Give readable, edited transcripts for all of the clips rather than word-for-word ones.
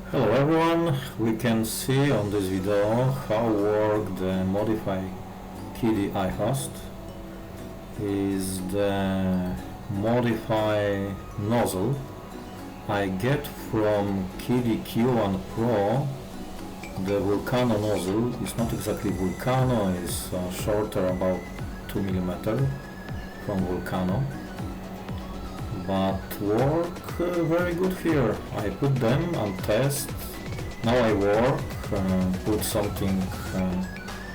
Hello everyone, we can see on this video how work the modify QIDI I-Fast is the modify nozzle I get from QIDI Q1 Pro. The Volcano nozzle is not exactly Volcano, it's shorter, about 2 mm from Volcano, but work very good here. I put them and test. Now I work, put something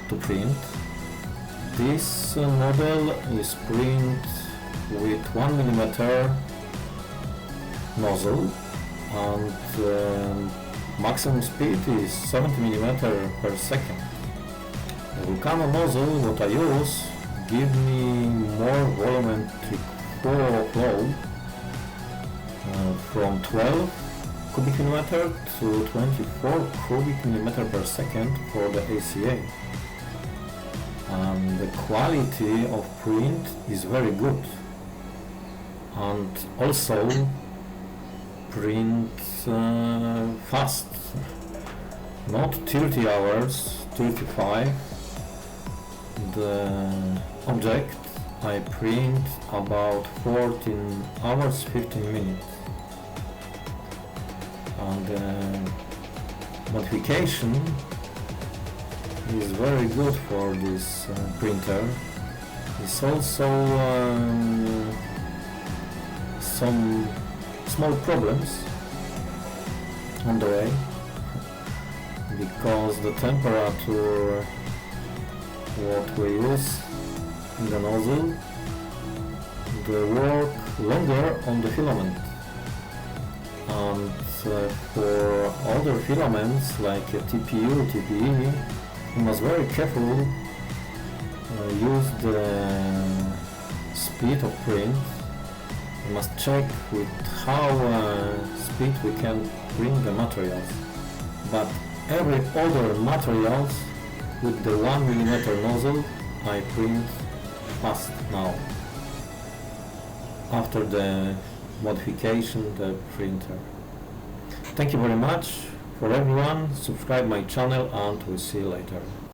to print. This model is print with 1 mm nozzle and maximum speed is 70 mm per second. The Volcano nozzle what I use give me more volumetric flow from 12 cubic millimeter to 24 cubic millimeter per second for the ACA, and the quality of print is very good, and also print fast, not 30 hours, 35. The object I print about 14 hours 15 minutes, and the modification is very good for this printer. It's also some small problems on the way, because the temperature what we use in the nozzle, they work longer on the filament, and for other filaments like TPU, TPE, you must very careful use the speed of print. You must check with how speed we can print the materials, but every other materials with the 1 mm nozzle I print fast now after the modification the printer. Thank you very much for everyone. Subscribe my channel and we'll see you later.